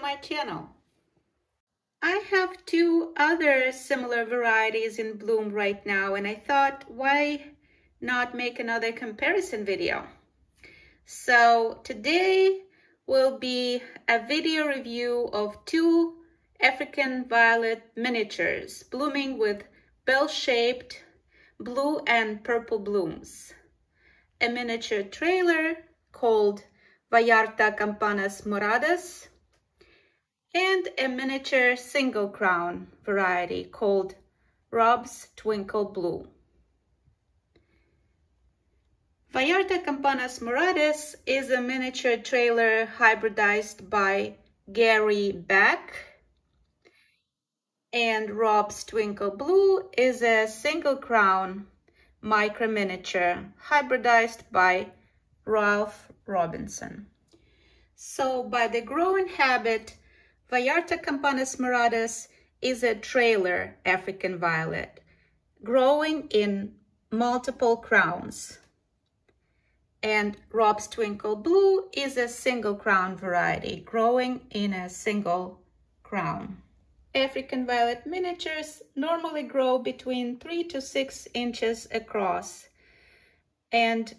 my channel. I have two other similar varieties in bloom right now, and I thought, why not make another comparison video? So today will be a video review of two African violet miniatures blooming with bell-shaped blue and purple blooms. A miniature trailer called Vallarta Campanas Moradas, and a miniature single crown variety called Rob's Twinkle Blue. Vallarta Campanas Moradas is a miniature trailer hybridized by Gary Beck, and Rob's Twinkle Blue is a single crown micro miniature hybridized by Ralph Robinson. So by the growing habit, Vallarta Campanas Moradas is a trailer African violet growing in multiple crowns, and Rob's Twinkle Blue is a single crown variety growing in a single crown. African violet miniatures normally grow between 3 to 6 inches across, and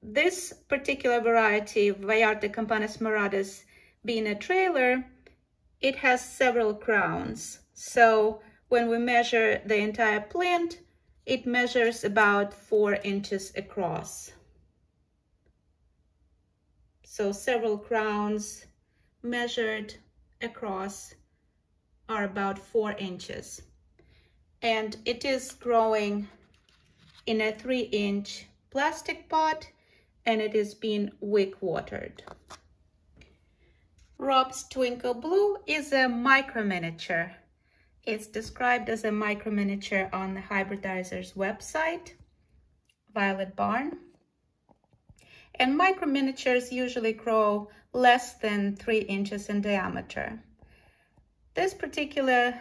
this particular variety, Vallarta Campanas Moradas, being a trailer, it has several crowns. So when we measure the entire plant, it measures about 4 inches across. So several crowns measured across are about 4 inches. And it is growing in a 3-inch plastic pot, and it is being wick watered. Rob's Twinkle Blue is a micro miniature. It's described as a micro miniature on the hybridizer's website, Violet Barn. And micro miniatures usually grow less than 3 inches in diameter. This particular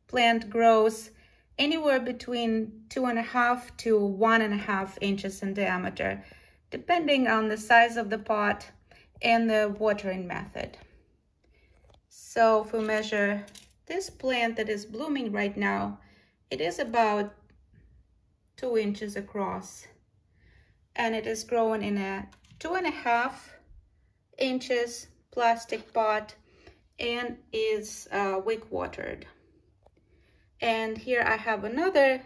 plant grows anywhere between 2.5 to 1.5 inches in diameter, depending on the size of the pot and the watering method. So if we measure this plant that is blooming right now, it is about 2 inches across, and it is growing in a 2.5 inches plastic pot and is wick watered. And here I have another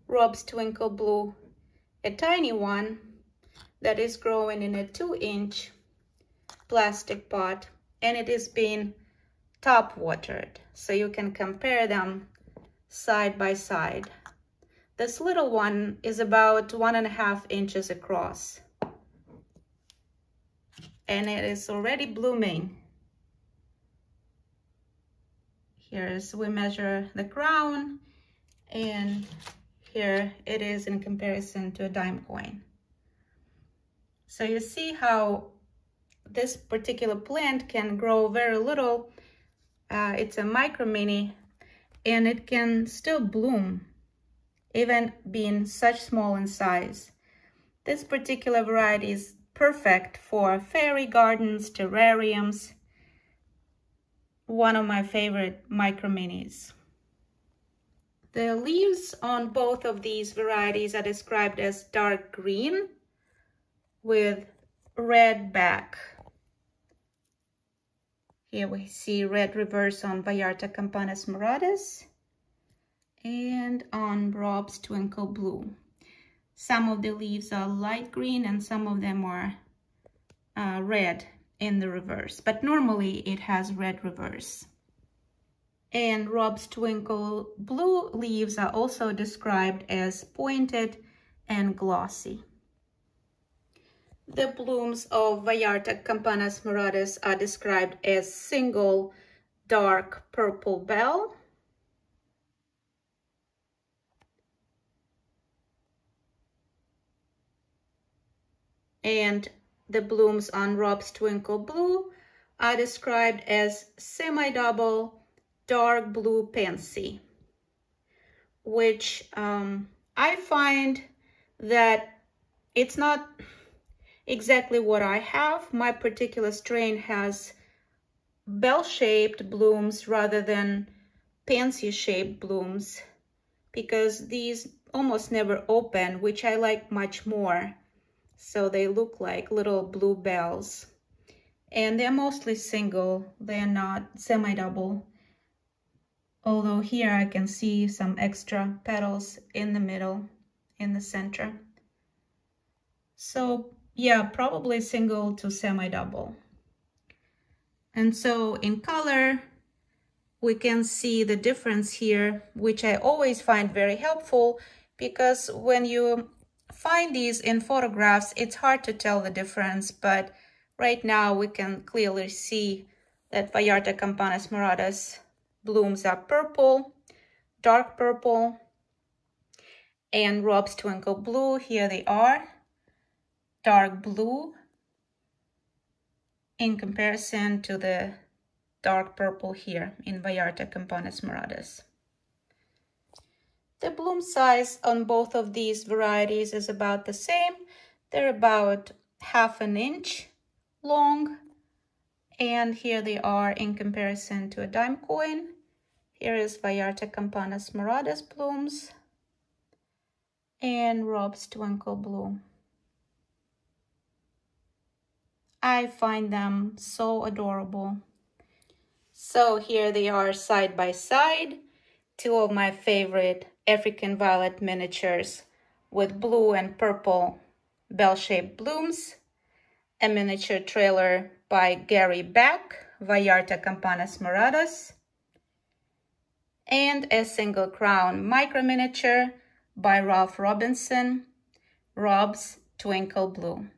Rob's Twinkle Blue, a tiny one that is growing in a 2-inch plastic pot, and it is being top watered, so you can compare them side by side. This little one is about 1.5 inches across, and it is already blooming. Here is, we measure the crown, and here it is in comparison to a dime coin. So you see how this particular plant can grow very little. It's a micro mini, and it can still bloom, even being such small in size. This particular variety is perfect for fairy gardens, terrariums. One of my favorite micro minis. The leaves on both of these varieties are described as dark green with red back. Here we see red reverse on Vallarta Campanas Moradas and on Rob's Twinkle Blue. Some of the leaves are light green and some of them are red in the reverse, but normally it has red reverse. And Rob's Twinkle Blue leaves are also described as pointed and glossy. The blooms of Vallarta Campanas Moradas are described as single dark purple bell, and the blooms on Rob's Twinkle Blue are described as semi-double dark blue pansy, which I find that it's not exactly what I have. My particular strain has bell-shaped blooms rather than pansy-shaped blooms, because these almost never open, which I like much more. So they look like little blue bells. And they're mostly single, they're not semi-double. Although here I can see some extra petals in the middle, in the center. So yeah, probably single to semi-double. And so in color, we can see the difference here, which I always find very helpful, because when you find these in photographs, it's hard to tell the difference, but right now we can clearly see that Vallarta Campanas Moradas blooms are purple, dark purple, and Rob's Twinkle blue, here they are, dark blue in comparison to the dark purple here in Vallarta Campanas Moradas. The bloom size on both of these varieties is about the same. They're about 1/2 inch long. And here they are in comparison to a dime coin. Here is Vallarta Campanas Moradas blooms and Rob's Twinkle blue. I find them so adorable. So here they are side by side, two of my favorite African violet miniatures with blue and purple bell-shaped blooms, a miniature trailer by Gary Beck, Vallarta Campanas Moradas, and a single crown micro miniature by Ralph Robinson, Rob's Twinkle Blue.